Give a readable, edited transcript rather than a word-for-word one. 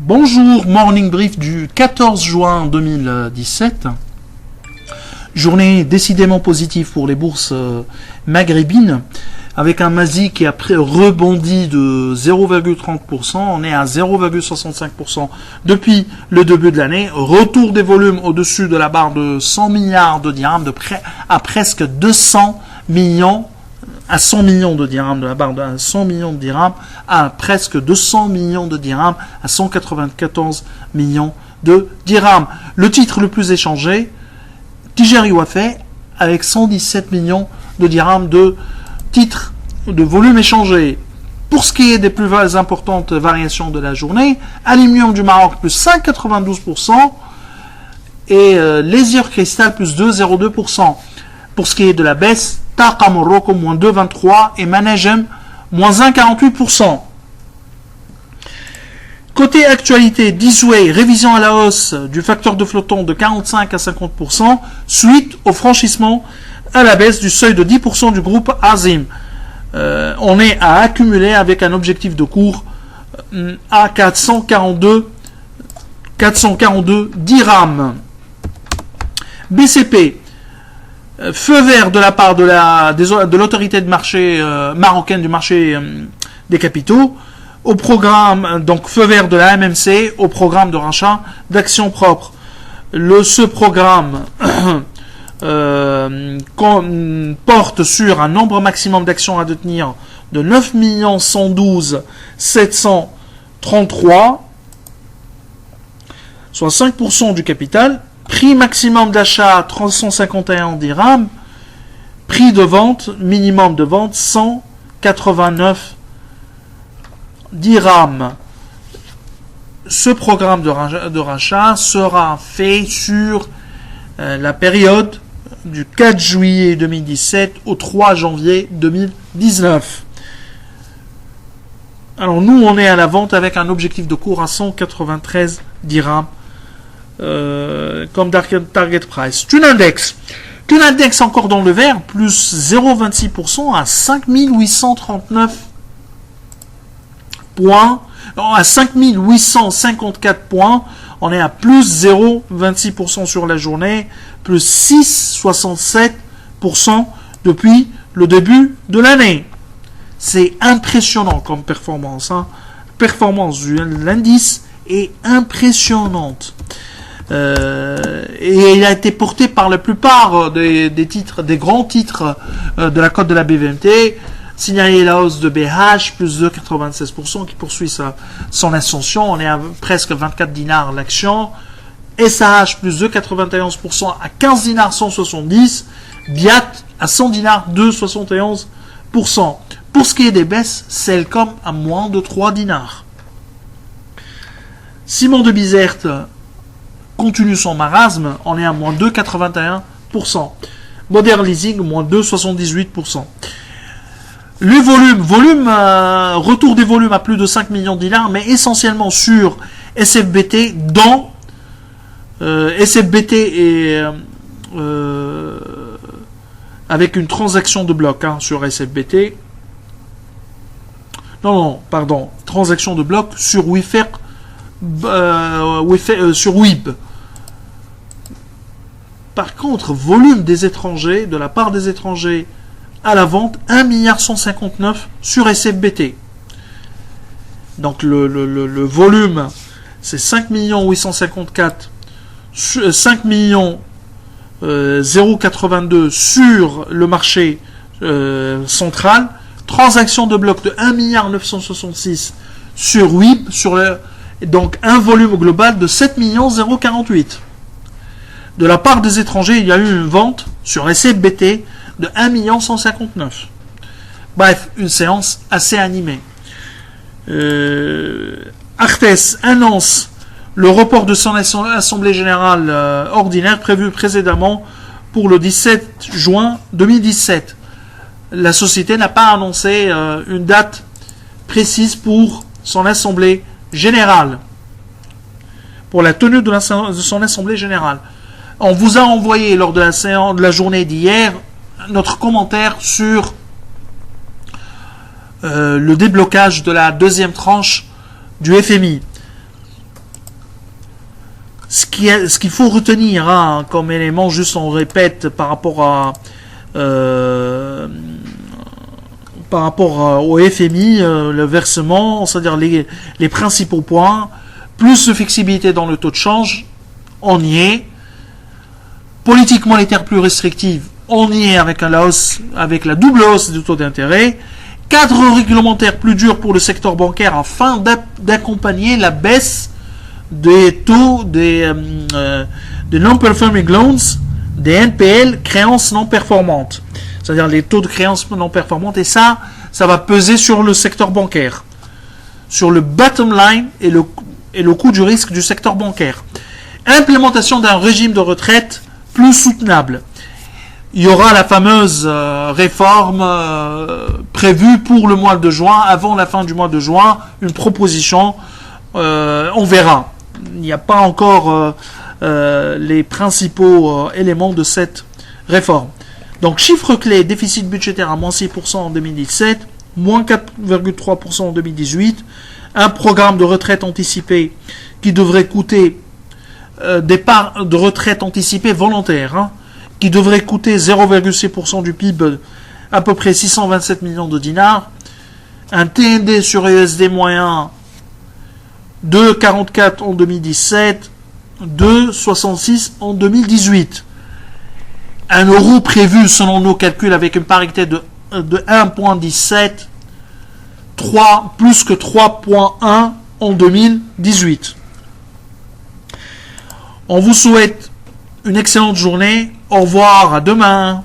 Bonjour, morning brief du 14 juin 2017. Journée décidément positive pour les bourses maghrébines, avec un Mazi qui a rebondi de 0,30%, on est à 0,65% depuis le début de l'année. Retour des volumes au-dessus de la barre de 100 milliards de dirhams, à presque 200 millions, à 100 millions de dirhams, de la barre de 100 millions de dirhams, à presque 200 millions de dirhams, à 194 millions de dirhams. Le titre le plus échangé, Tijari Wafé, avec 117 millions de dirhams de titres de volume échangé. Pour ce qui est des plus importantes variations de la journée, Aluminium du Maroc plus 5,92% et Lézir Cristal plus 2,02%. Pour ce qui est de la baisse, Taqa Morocco moins 2,23% et Managem moins 1,48%. Côté actualité, Disway, révision à la hausse du facteur de flottant de 45 à 50%, suite au franchissement à la baisse du seuil de 10% du groupe Azim. On est à accumuler avec un objectif de cours à 442 dirhams. BCP, feu vert de la part de l'autorité de marché marocaine du marché des capitaux, au programme, donc feu vert de la MMC, au programme de rachat d'actions propres. Ce programme porte sur un nombre maximum d'actions à détenir de 9 112 733, soit 5% du capital. Prix maximum d'achat 351 dirhams. Prix de vente, minimum de vente 189 dirhams. Ce programme de rachat sera fait sur la période du 4 juillet 2017 au 3 janvier 2019. Alors nous, on est à la vente avec un objectif de cours à 193 dirhams comme target price. Tunindex encore dans le vert, plus 0,26% à 5839 points, à 5854 points. On est à plus 0,26% sur la journée, plus 6,67% depuis le début de l'année. C'est impressionnant comme performance. Performance de l'indice est impressionnante. Et il a été porté par la plupart des grands titres de la cote de la BVMT. Signaler la hausse de BH, plus de 96%, qui poursuit son ascension. On est à presque 24 dinars l'action. SAH, plus de 91% à 15 dinars 170. Biat, à 100 dinars 2,71%. Pour ce qui est des baisses, Cellcom à moins de 3 dinars. Simon de Bizerte continue son marasme. On est à moins 2,81%. Modern Leasing, moins 2,78%. Le retour des volumes à plus de 5 millions de dinars, mais essentiellement sur SFBT, dont SFBT est avec une transaction de bloc sur SFBT. Transaction de bloc sur sur WIB. Par contre, volume des étrangers, de la part des étrangers, à la vente, 1,159 milliard sur SFBT. Donc le volume, c'est 5 854, 5 082 sur le marché central. Transaction de bloc de 1,966 milliard sur WIB, donc un volume global de 7 048. De la part des étrangers, il y a eu une vente sur SFBT de 1,159 milliard. Bref, une séance assez animée. Artes annonce le report de son assemblée générale ordinaire prévue précédemment pour le 17 juin 2017. La société n'a pas annoncé une date précise pour son assemblée générale, pour la tenue de son assemblée générale. On vous a envoyé lors de la journée d'hier notre commentaire sur le déblocage de la deuxième tranche du FMI. ce qu'il faut retenir hein, comme élément, juste on répète par rapport au FMI, le versement, c'est-à-dire les principaux points, plus de flexibilité dans le taux de change, on y est. Politique monétaire plus restrictive, on y est avec la double hausse du taux d'intérêt. Cadre réglementaire plus dur pour le secteur bancaire afin d'accompagner la baisse des taux des non-performing loans, des NPL, créances non performantes. C'est-à-dire les taux de créances non performantes. Et ça va peser sur le secteur bancaire, sur le bottom line et le coût du risque du secteur bancaire. Implémentation d'un régime de retraite plus soutenable. Il y aura la fameuse réforme prévue pour le mois de juin, avant la fin du mois de juin, une proposition, on verra. Il n'y a pas encore les principaux éléments de cette réforme. Donc, chiffre clé, déficit budgétaire à moins 6% en 2017, moins 4,3% en 2018, un programme de retraite anticipée qui devrait coûter des parts de retraite anticipée volontaires, hein, qui devrait coûter 0,6% du PIB, à peu près 627 millions de dinars, un TND sur USD moyen de 44 en 2017, de 66 en 2018. Un euro prévu selon nos calculs avec une parité de 1,17, plus que 3,1 en 2018. On vous souhaite une excellente journée. Au revoir, à demain.